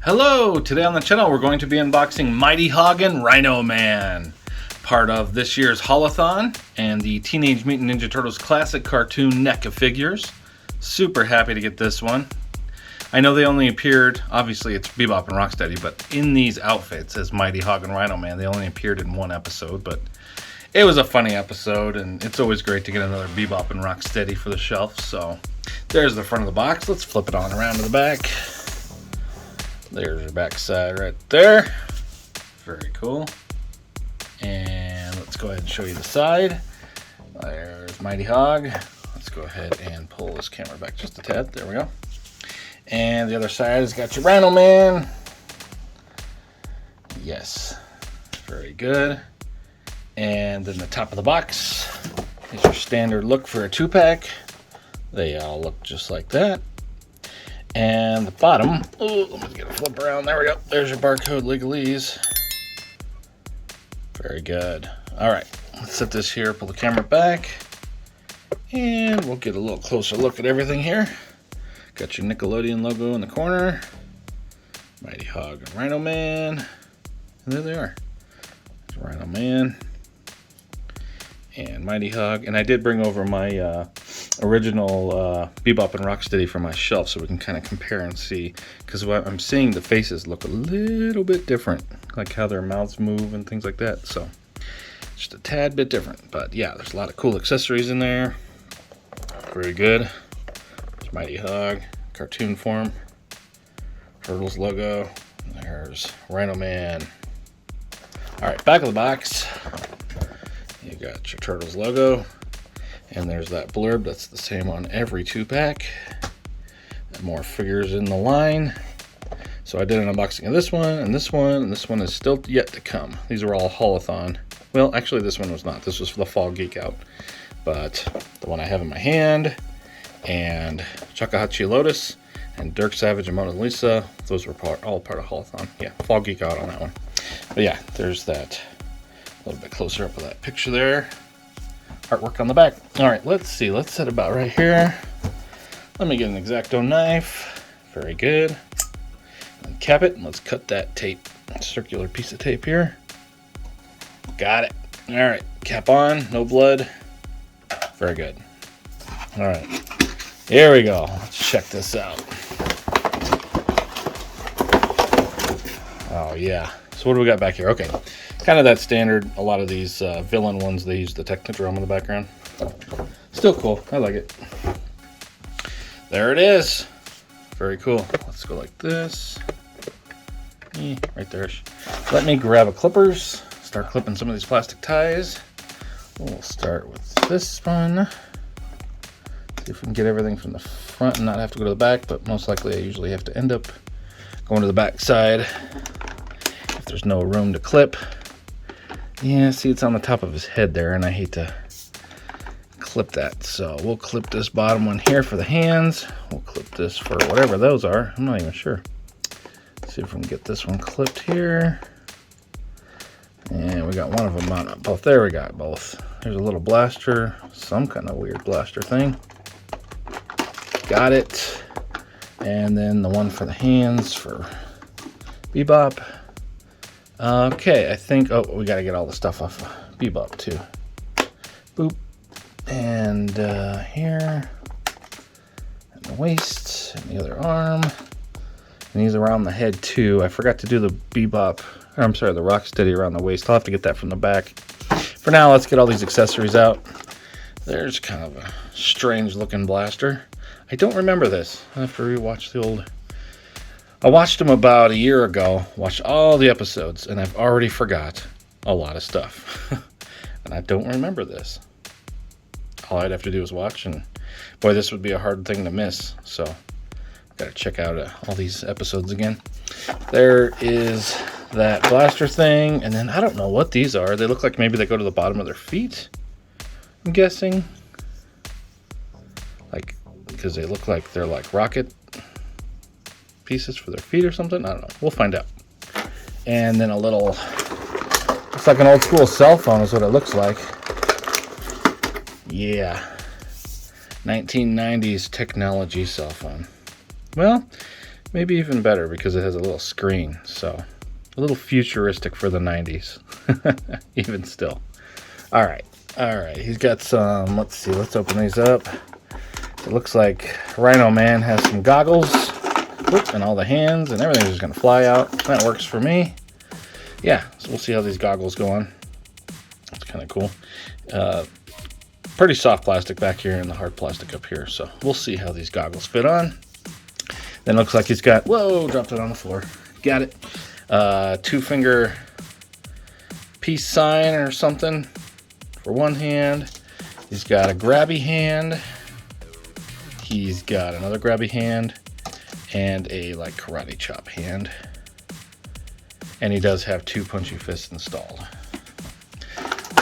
Hello! Today on the channel we're going to be unboxing Mighty Hog and Rhino-Man, part of this year's Haulathon and the Teenage Mutant Ninja Turtles classic cartoon NECA figures. Super happy to get this one. I know they only appeared, obviously it's Bebop and Rocksteady, but in these outfits as Mighty Hog and Rhino-Man they only appeared in one episode, but it was a funny episode and it's always great to get another Bebop and Rocksteady for the shelf. So there's the front of the box. Let's flip it on around to the back. There's your back side right there. Very cool. And let's go ahead and show you the side. There's Mighty Hog. Let's go ahead and pull this camera back just a tad. There we go. And the other side has got your Rhino-Man. Yes. Very good. And then the top of the box is your standard look for a 2-pack. They all look just like that. And the bottom, let me get a flip around. There we go. There's your barcode legalese. Very good. All right, let's set this here, pull the camera back, and we'll get a little closer look at everything here. Got your Nickelodeon logo in the corner. Mighty Hog and Rhino-Man. And there they are. There's Rhino-Man and Mighty Hog. And I did bring over my original Bebop and Rocksteady for my shelf so we can kind of compare and see, because what I'm seeing, the faces look a little bit different, like how their mouths move and things like that. So just a tad bit different, but yeah, there's a lot of cool accessories in there. Very good. There's Mighty Hog, cartoon form, Turtles logo. There's Rhino-Man. All right, back of the box, you got your Turtles logo. And there's that blurb that's the same on every 2-pack. More figures in the line. So I did an unboxing of this one, and this one, and this one is still yet to come. These are all Haulathon. Well, actually this one was not. This was for the Fall Geek Out. But the one I have in my hand, and Shakuhachi Lotus, and Dirk Savage and Mona Lisa, those were all part of Haulathon. Yeah, Fall Geek Out on that one. But yeah, there's that. A little bit closer up of that picture there. Artwork on the back. All right, let's see. Let's set about right here. Let me get an X-Acto knife. Very good. And cap it. And let's cut that tape. Circular piece of tape here. Got it. All right, cap on. No blood. Very good. All right, here we go. Let's check this out. Oh yeah. So what do we got back here? Okay. Kind of that standard. A lot of these villain ones, they use the Technodrome in the background. Still cool. I like it. There it is. Very cool. Let's go like this. Right there. Let me grab a clippers. Start clipping some of these plastic ties. We'll start with this one. See if we can get everything from the front and not have to go to the back, but most likely I usually have to end up going to the back side if there's no room to clip. Yeah, see, it's on the top of his head there, and I hate to clip that. So we'll clip this bottom one here for the hands. We'll clip this for whatever those are. I'm not even sure. Let's see if we can get this one clipped here. And we got one of them on both. There we got both. There's a little blaster, some kind of weird blaster thing. Got it. And then the one for the hands for Bebop. Okay, I think, oh, we got to get all the stuff off of Bebop too. Boop. And here, and the waist, and the other arm, and these around the head too. I forgot to do the Bebop, or I'm sorry, the Rocksteady around the waist. I'll have to get that from the back. For now, let's get all these accessories out. There's kind of a strange looking blaster. I don't remember this. I have to rewatch the old. I watched them about a year ago, watched all the episodes, and I've already forgot a lot of stuff. And I don't remember this. All I'd have to do is watch, and boy, this would be a hard thing to miss. So, got to check out all these episodes again. There is that blaster thing, and then I don't know what these are. They look like maybe they go to the bottom of their feet, I'm guessing. Like, because they look like they're like rocket pieces for their feet or something. I don't know. We'll find out. And then a little, looks like an old school cell phone is what it looks like. Yeah. 1990s technology cell phone. Well, maybe even better because it has a little screen, so a little futuristic for the 90s, even still. All right, he's got some, let's see, let's open these up. It looks like Rhino-Man has some goggles, whoop, and all the hands, and everything's just gonna fly out. That works for me. Yeah, so we'll see how these goggles go on. It's kind of cool. Pretty soft plastic back here and the hard plastic up here, so we'll see how these goggles fit on. Then looks like he's got, whoa, dropped it on the floor. Got it. 2-finger peace sign or something for one hand. He's got a grabby hand. He's got another grabby hand and a like karate chop hand. And he does have 2 punchy fists installed.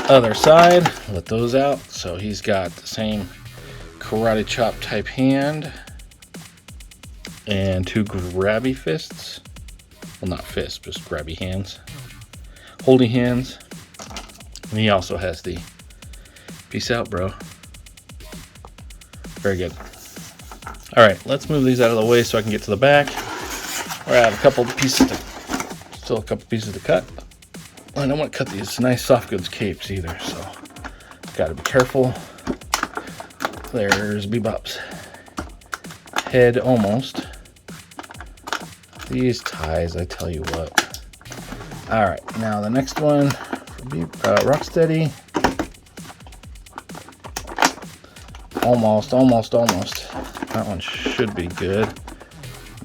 Other side, let those out. So he's got the same karate chop type hand and 2 grabby fists. Well, not fists, just grabby hands. Holding hands. And he also has the peace out, bro. Very good. All right, let's move these out of the way so I can get to the back. I have a couple pieces to cut. I don't want to cut these nice soft goods capes either, so got to be careful. There's Bebop's head almost. These ties, I tell you what. All right, now the next one for Rocksteady. Almost. That one should be good.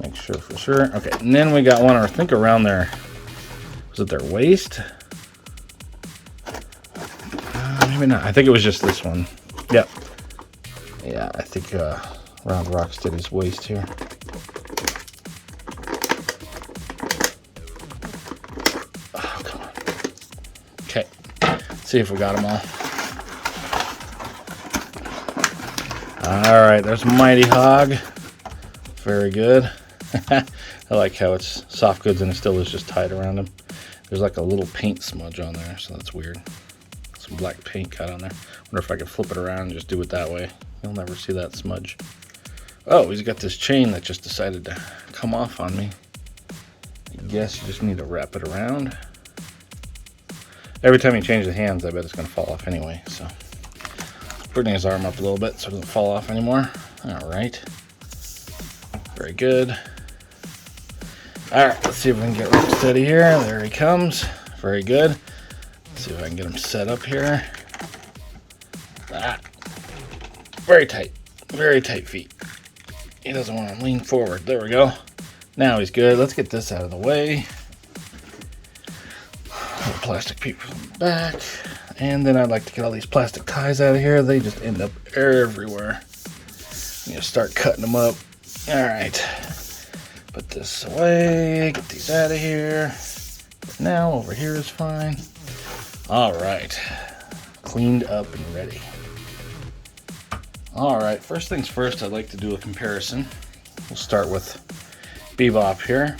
Make sure for sure. Okay, and then we got one, I think around there. Was it their waist? Maybe not. I think it was just this one. Yep. Yeah, I think around Rocksteady's waist here. Oh, come on. Okay. Let's see if we got them all. All right, there's Mighty Hog. Very good. I like how it's soft goods and it still is just tied around him. There's like a little paint smudge on there, so that's weird. Some black paint cut on there. Wonder if I can flip it around and just do it that way. You'll never see that smudge. Oh, he's got this chain that just decided to come off on me. I guess you just need to wrap it around. Every time you change the hands, I bet it's going to fall off anyway, so. Putting his arm up a little bit so it doesn't fall off anymore. All right. Very good. All right, let's see if we can get rock steady here. There he comes. Very good. Let's see if I can get him set up here. Ah. Very tight feet. He doesn't want to lean forward. There we go. Now he's good. Let's get this out of the way. Little plastic piece from the back. And then I'd like to get all these plastic ties out of here. They just end up everywhere. You start cutting them up. All right. Put this away. Get these out of here. Now over here is fine. All right. Cleaned up and ready. All right. First things first, I'd like to do a comparison. We'll start with Bebop here.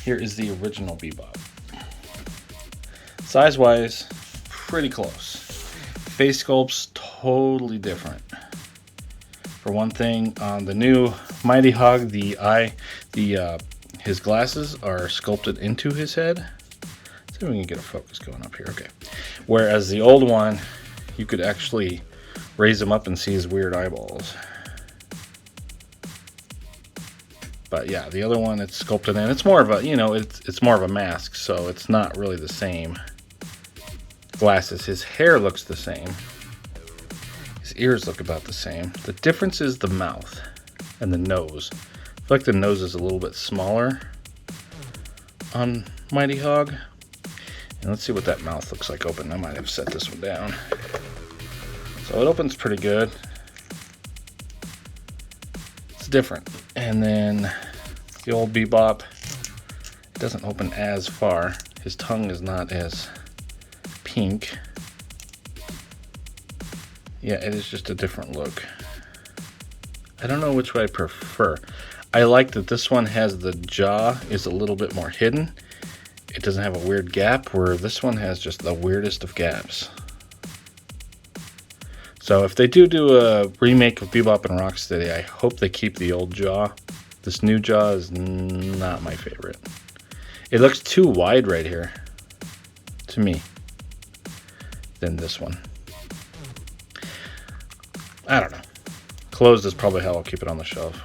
Here is the original Bebop. Size-wise, pretty close. Face sculpt's totally different. For one thing, on the new Mighty Hog, his glasses are sculpted into his head. Let's see if we can get a focus going up here. Okay. Whereas the old one, you could actually raise him up and see his weird eyeballs. But yeah, the other one, it's sculpted in. It's more of a, it's more of a mask, so it's not really the same glasses. His hair looks the same. His ears look about the same. The difference is the mouth and the nose. I feel like the nose is a little bit smaller on Mighty Hog. And let's see what that mouth looks like open. I might have set this one down. So it opens pretty good. It's different. And then the old Bebop, it doesn't open as far. His tongue is not as pink. Yeah, it is just a different look. I don't know which way I prefer. I like that this one has the jaw is a little bit more hidden. It doesn't have a weird gap, where this one has just the weirdest of gaps. So if they do a remake of Bebop and Rocksteady, I hope they keep the old jaw This new jaw is not my favorite. It looks too wide right here, to me, than this one. I don't know. Closed is probably how I'll keep it on the shelf.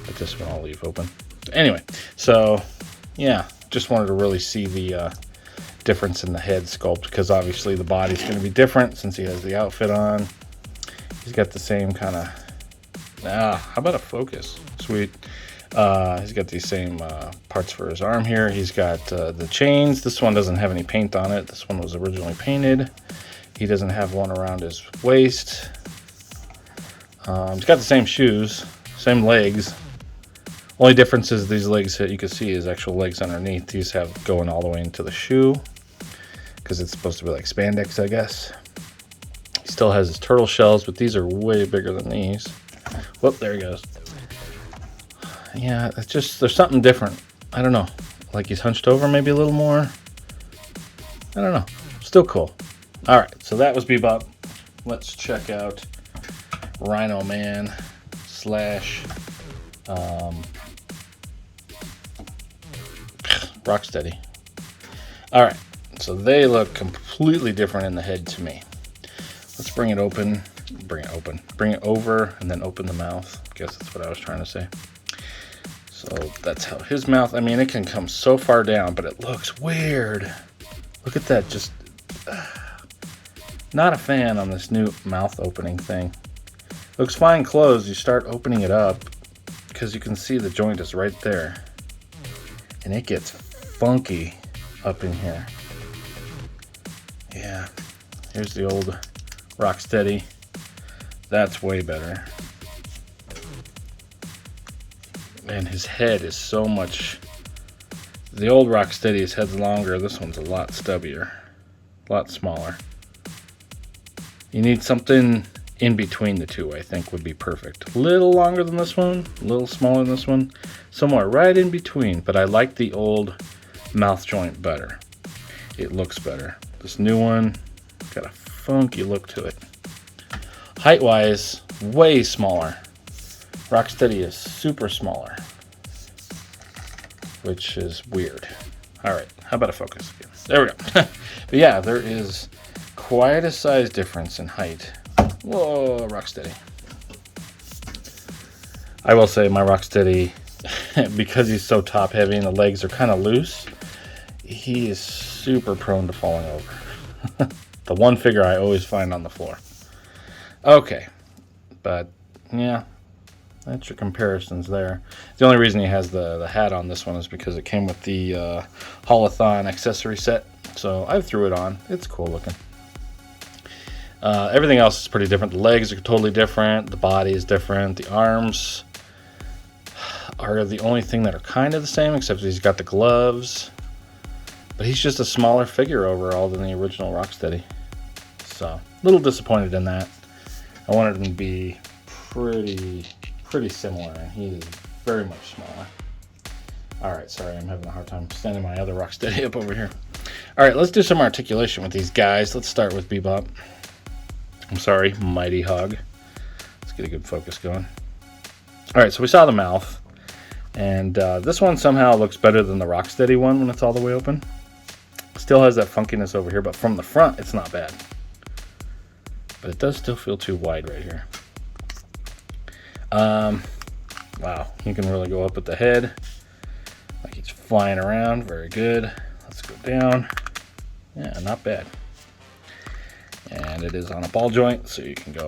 But this one I'll leave open. Anyway, so yeah, just wanted to really see the difference in the head sculpt, because obviously the body's going to be different since he has the outfit on. He's got the same kind of... how about a focus? Sweet. He's got these same parts for his arm here. He's got the chains. This one doesn't have any paint on it. This one was originally painted. He doesn't have one around his waist. He's got the same shoes, same legs. Only difference is these legs that you can see is actual legs underneath. These have going all the way into the shoe because it's supposed to be like spandex, I guess. He still has his turtle shells, but these are way bigger than these. Whoop, there he goes. Yeah, it's just, there's something different. I don't know. Like he's hunched over maybe a little more. I don't know. Still cool. All right, so that was Bebop. Let's check out Rhino-Man slash Rocksteady. All right, so they look completely different in the head to me. Let's bring it open. Bring it over, and then open the mouth. I guess that's what I was trying to say. So that's how his mouth, I mean, it can come so far down, but it looks weird. Look at that, just not a fan on this new mouth opening thing. Looks fine closed. You start opening it up because you can see the joint is right there. And it gets funky up in here. Yeah, here's the old Rocksteady. That's way better. And his head is so much... The old Rocksteady, his head's longer. This one's a lot stubbier. A lot smaller. You need something in between the two, I think, would be perfect. A little longer than this one. A little smaller than this one. Somewhere right in between. But I like the old mouth joint better. It looks better. This new one got a funky look to it. Height-wise, way smaller. Rocksteady is super smaller, which is weird. All right, how about a focus again? There we go. But yeah, there is quite a size difference in height. Whoa, Rocksteady. I will say my Rocksteady, because he's so top heavy and the legs are kind of loose, he is super prone to falling over. The one figure I always find on the floor. Okay, but yeah, that's your comparisons there. The only reason he has the hat on this one is because it came with the Holothon accessory set. So I threw it on. It's cool looking. Everything else is pretty different. The legs are totally different. The body is different. The arms are the only thing that are kind of the same, except he's got the gloves. But he's just a smaller figure overall than the original Rocksteady. So a little disappointed in that. I wanted him to be pretty similar, and he is very much smaller. All right, sorry, I'm having a hard time standing my other Rocksteady up over here. All right, let's do some articulation with these guys. Let's start with Bebop. I'm sorry, Mighty Hog. Let's get a good focus going. All right, so we saw the mouth, and this one somehow looks better than the Rocksteady one when it's all the way open. Still has that funkiness over here, but from the front, it's not bad. But it does still feel too wide right here. Wow, you can really go up at the head. Like he's flying around, very good. Let's go down. Yeah, not bad. And it is on a ball joint, so you can go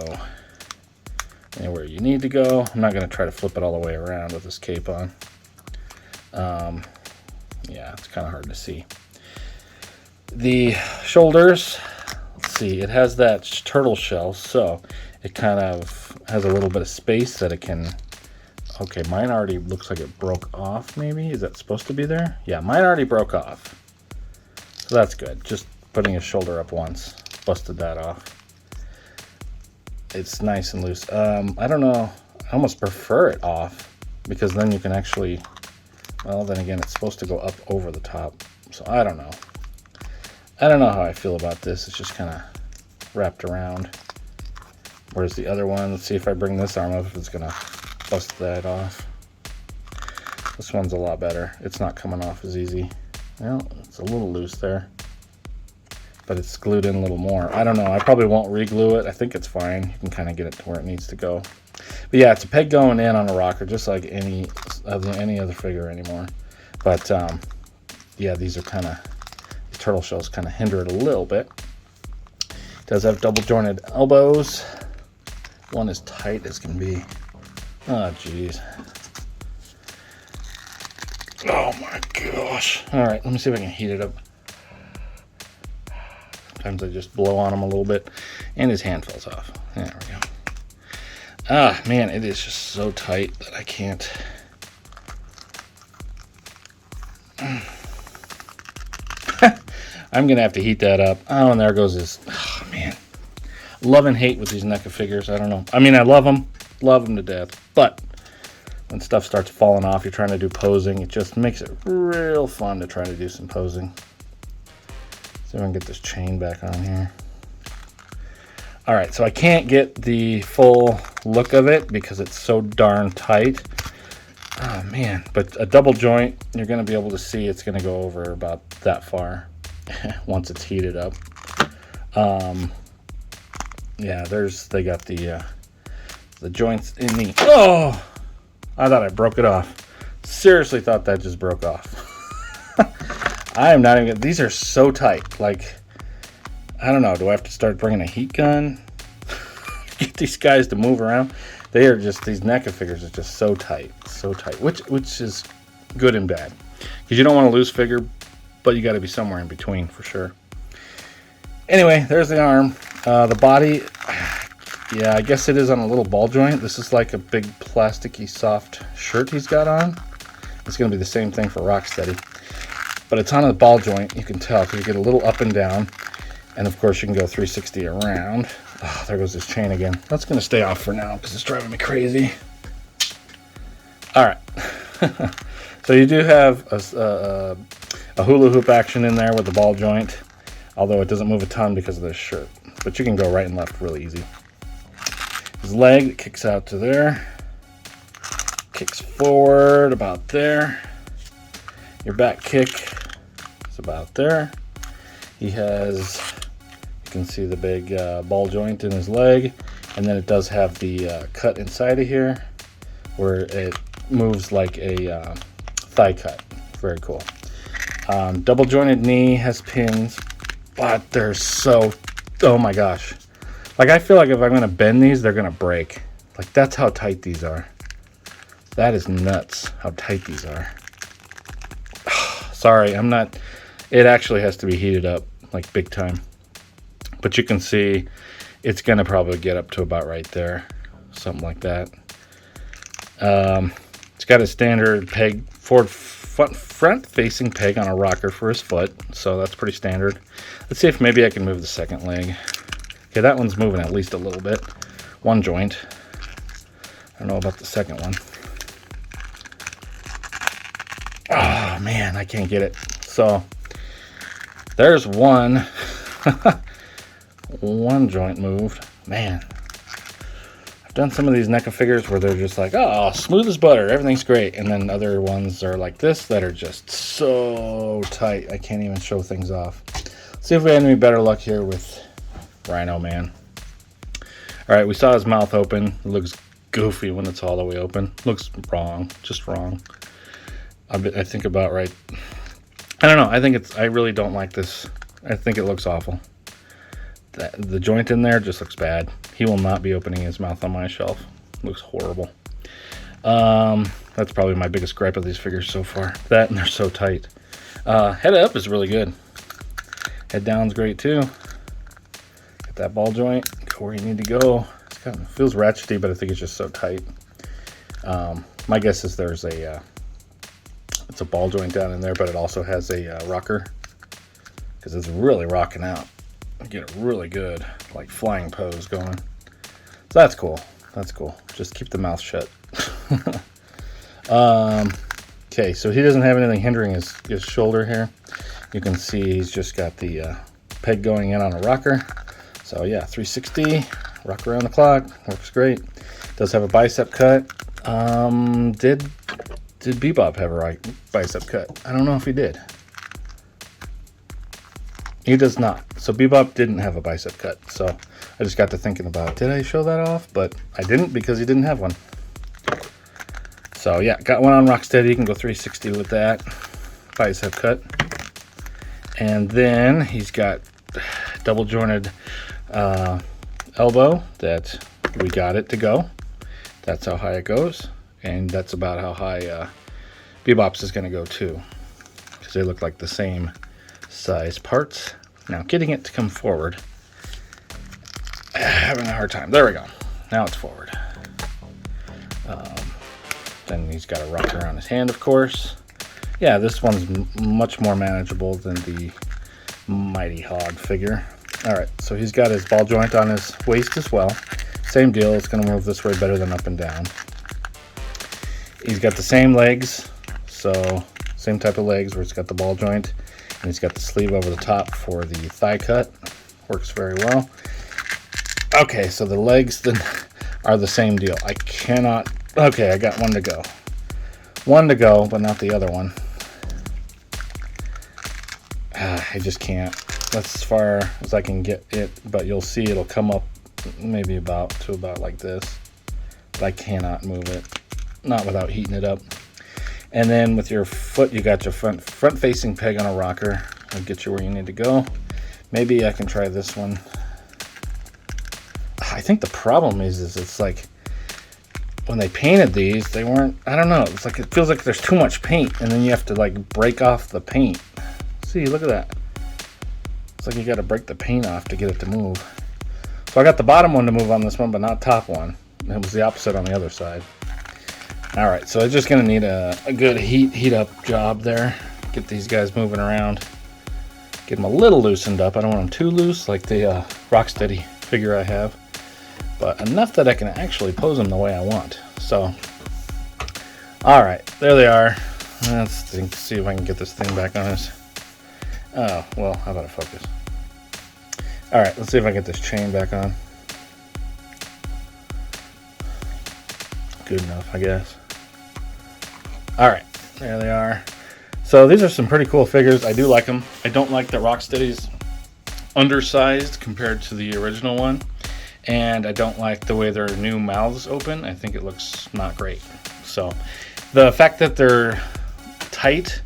anywhere you need to go. I'm not going to try to flip it all the way around with this cape on. Yeah, it's kind of hard to see. The shoulders, let's see, it has that turtle shell, so it kind of has a little bit of space that it can... Okay, mine already looks like it broke off, maybe? Is that supposed to be there? Yeah, mine already broke off. So that's good. Just putting his shoulder up once busted that off. It's nice and loose. I don't know. I almost prefer it off because then you can actually... Well, then again, it's supposed to go up over the top. So I don't know. I don't know how I feel about this. It's just kind of wrapped around. Whereas the other one, let's see if I bring this arm up, if it's going to bust that off. This one's a lot better. It's not coming off as easy. Well, it's a little loose there, but it's glued in a little more. I don't know. I probably won't re-glue it. I think it's fine. You can kind of get it to where it needs to go. But yeah, it's a peg going in on a rocker, just like any other figure anymore. But yeah, these turtle shells kind of hinder it a little bit. It does have double jointed elbows. One is tight as can be. Oh, geez. Oh my gosh. All right, let me see if I can heat it up. Sometimes I just blow on him a little bit, and his hand falls off. There we go. Ah, man, it is just so tight that I can't. I'm gonna have to heat that up. Oh, and there goes his. Oh man, love and hate with these NECA figures. I don't know. I mean, I love them to death. But when stuff starts falling off, you're trying to do posing. It just makes it real fun to try to do some posing. See if I can get this chain back on here. All right, so I can't get the full look of it because it's so darn tight. Oh man, but a double joint, you're gonna be able to see it's gonna go over about that far once it's heated up. Yeah, they got the joints in the, oh, I thought I broke it off. Seriously thought that just broke off. I am not even gonna, these are so tight. Like, I don't know, do I have to start bringing a heat gun? Get these guys to move around? They are just, these NECA figures are just so tight, which is good and bad. Because you don't want to lose figure, but you got to be somewhere in between for sure. Anyway, there's the arm. The body, yeah, I guess it is on a little ball joint. This is like a big plasticky soft shirt he's got on. It's going to be the same thing for Rocksteady. But it's on a ball joint, you can tell, because you get a little up and down. And of course you can go 360 around. Oh, there goes this chain again. That's going to stay off for now because it's driving me crazy. All right. So you do have a hula hoop action in there with the ball joint, although it doesn't move a ton because of this shirt. But you can go right and left really easy. His leg kicks out to there, kicks forward about there. Your back kick is about there. He has, you can see the big ball joint in his leg, and then it does have the cut inside of here where it moves like a thigh cut. Very cool. Double jointed knee, has pins, but they're so, oh my gosh. Like, I feel like if I'm going to bend these, they're going to break. Like, that's how tight these are. That is nuts how tight these are. Sorry, I'm not, it actually has to be heated up, like big time. But you can see it's going to probably get up to about right there. Something like that. It's got a standard peg, front-facing peg on a rocker for his foot. So that's pretty standard. Let's see if maybe I can move the second leg. Okay, that one's moving at least a little bit. One joint. I don't know about the second one. Oh, man, I can't get it. So there's one. One joint moved. Man, I've done some of these NECA figures where they're just like, oh, smooth as butter, everything's great. And then other ones are like this that are just so tight, I can't even show things off. Let's see if we have any better luck here with Rhino-Man. All right, we saw his mouth open. It looks goofy when it's all the way open. Looks wrong, just wrong. I think about right. I don't know. I really don't like this. I think it looks awful. The joint in there just looks bad. He will not be opening his mouth on my shelf. Looks horrible. That's probably my biggest gripe of these figures so far. That, and they're so tight. Head up is really good. Head down's great too. Get that ball joint. Go where you need to go. It feels ratchety, but I think it's just so tight. My guess is there's it's a ball joint down in there, but it also has a rocker because it's really rocking out. I get a really good like flying pose going. So that's cool. That's cool. Just keep the mouth shut. Okay, so he doesn't have anything hindering his shoulder here. You can see he's just got the peg going in on a rocker. So yeah, 360, rock around the clock, works great. Does have a bicep cut Did Bebop have a bicep cut? I don't know if he did. He does not. So Bebop didn't have a bicep cut. So I just got to thinking about, did I show that off? But I didn't because he didn't have one. So yeah, got one on Rocksteady. You can go 360 with that bicep cut. And then he's got double jointed elbow that we got it to go. That's how high it goes. And that's about how high Bebop's is going to go too. Because they look like the same size parts. Now getting it to come forward, having a hard time. There we go. Now it's forward. Then he's got a rocker on his hand, of course. Yeah, this one's much more manageable than the Mighty Hog figure. All right, so he's got his ball joint on his waist as well. Same deal. It's going to move this way better than up and down. He's got the same legs, so same type of legs where it's got the ball joint, and he's got the sleeve over the top for the thigh cut. Works very well. Okay, so the legs then are the same deal. I cannot. Okay, I got one to go. One to go, but not the other one. I just can't. That's as far as I can get it, but you'll see it'll come up maybe about like this. But I cannot move it. Not without heating it up. And then with your foot, you got your front facing peg on a rocker. I'll get you where you need to go. Maybe I can try this one. I think the problem is it's like when they painted these, they weren't, I don't know, it's like it feels like there's too much paint and then you have to like break off the paint. See, look at that. It's like you got to break the paint off to get it to move. So I got the bottom one to move on this one, but not top one. It was the opposite on the other side. All right, so it's just gonna need a good heat up job there. Get these guys moving around. Get them a little loosened up. I don't want them too loose like the Rocksteady figure I have, but enough that I can actually pose them the way I want. So, all right, there they are. Let's see if I can get this thing back on us. Oh, well, how about a focus? All right, let's see if I can get this chain back on. Good enough, I guess. All right, there they are. So these are some pretty cool figures. I do like them. I don't like that Rocksteady's undersized compared to the original one. And I don't like the way their new mouths open. I think it looks not great. So the fact that they're tight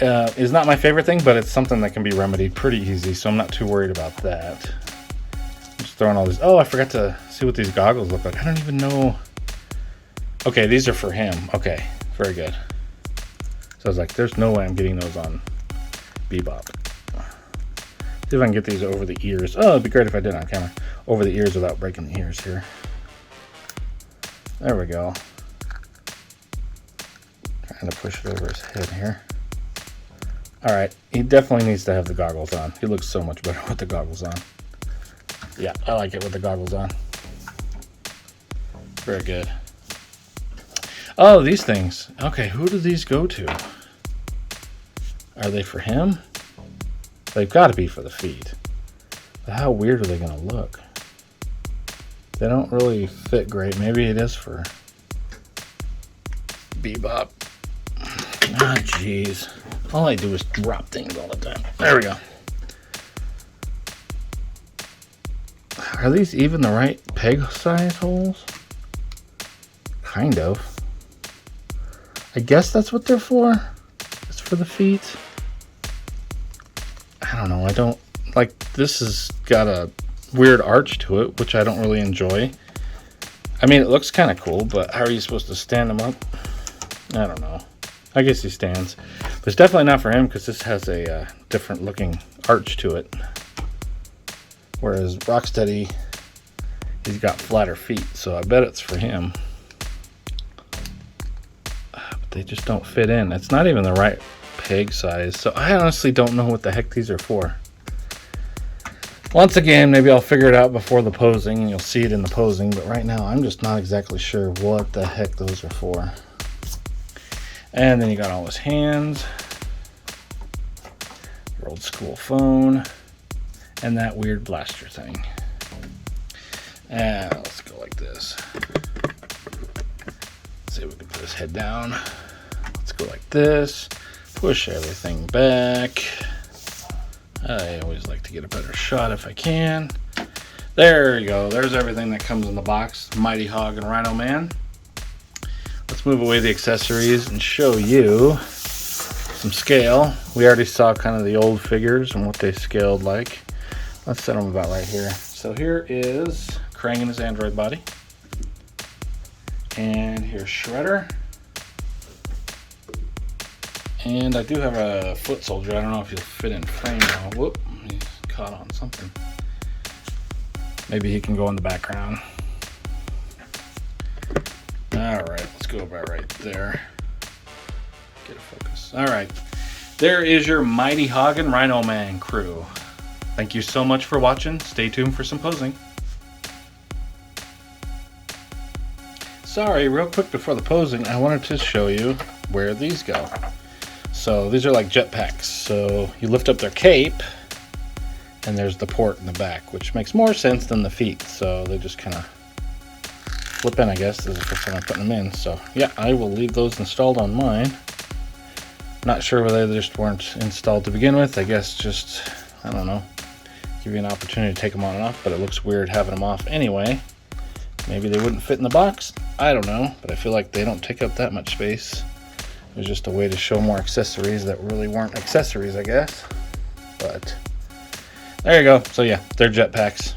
is not my favorite thing, but it's something that can be remedied pretty easy. So I'm not too worried about that. I'm just throwing all these. Oh, I forgot to see what these goggles look like. I don't even know. Okay, these are for him. Okay, very good. So I was like, there's no way I'm getting those on Bebop. See if I can get these over the ears. Oh, it'd be great if I did on camera. Over the ears without breaking the ears here. There we go. Trying to push it over his head here. All right, he definitely needs to have the goggles on. He looks so much better with the goggles on. Yeah, I like it with the goggles on. Very good. Oh, these things. Okay, who do these go to? Are they for him? They've got to be for the feet. But how weird are they going to look? They don't really fit great. Maybe it is for Bebop. Ah, jeez. All I do is drop things all the time. There we go. Are these even the right peg size holes? Kind of. I guess that's what they're for. It's for the feet. I don't know. I don't like this. Has got a weird arch to it, which I don't really enjoy. I mean, it looks kind of cool, but how are you supposed to stand them up? I don't know. I guess he stands. But it's definitely not for him because this has a different looking arch to it. Whereas Rocksteady, he's got flatter feet, so I bet it's for him. But they just don't fit in. It's not even the right peg size, so I honestly don't know what the heck these are for. Once again, maybe I'll figure it out before the posing, and you'll see it in the posing, but right now I'm just not exactly sure what the heck those are for. And then you got all his hands, your old school phone, and that weird blaster thing. And let's go like this. Let's see if we can put his head down. Let's go like this. Push everything back. I always like to get a better shot if I can. There you go. There's everything that comes in the box. Mighty Hog and Rhino-Man. Let's move away the accessories and show you some scale. We already saw kind of the old figures and what they scaled like. Let's set them about right here. So here is Krang and his android body. And here's Shredder. And I do have a foot soldier. I don't know if he'll fit in frame now. Whoop, he's caught on something. Maybe he can go in the background. All right, let's go about right there. Get a focus. All right, there is your Mighty Hog and Rhino-Man crew. Thank you so much for watching. Stay tuned for some posing. Sorry, real quick before the posing, I wanted to show you where these go. So these are like jetpacks. So you lift up their cape, and there's the port in the back, which makes more sense than the feet. So they just kind of flip in, I guess. This is the first time I'm putting them in. So yeah, I will leave those installed on mine. Not sure whether they just weren't installed to begin with. I guess just, I don't know, give you an opportunity to take them on and off, but it looks weird having them off anyway. Maybe they wouldn't fit in the box. I don't know, but I feel like they don't take up that much space. It was just a way to show more accessories that really weren't accessories, I guess. But there you go. So yeah, they're jetpacks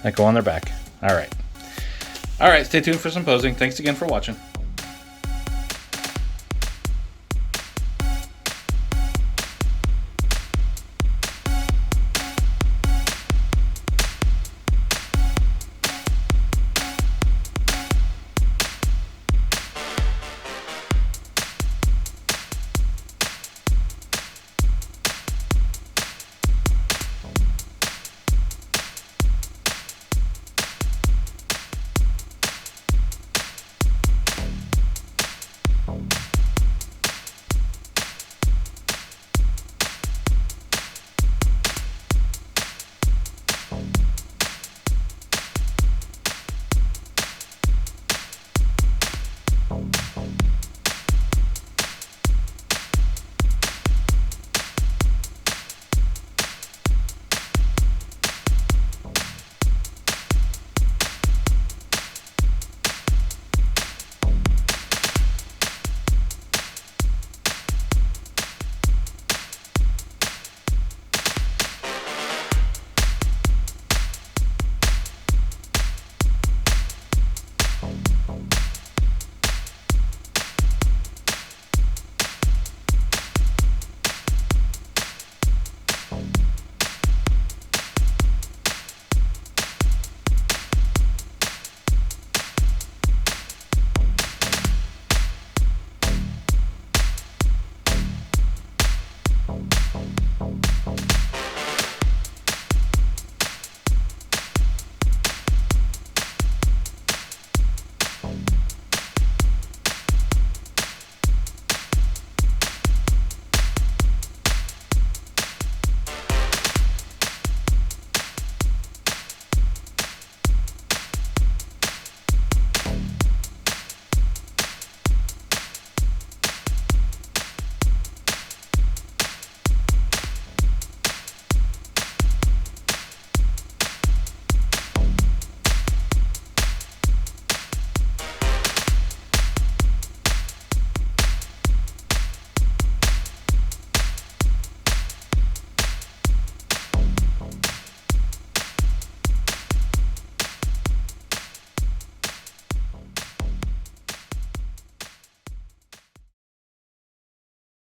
that go on their back. All right. All right, stay tuned for some posing. Thanks again for watching. Home.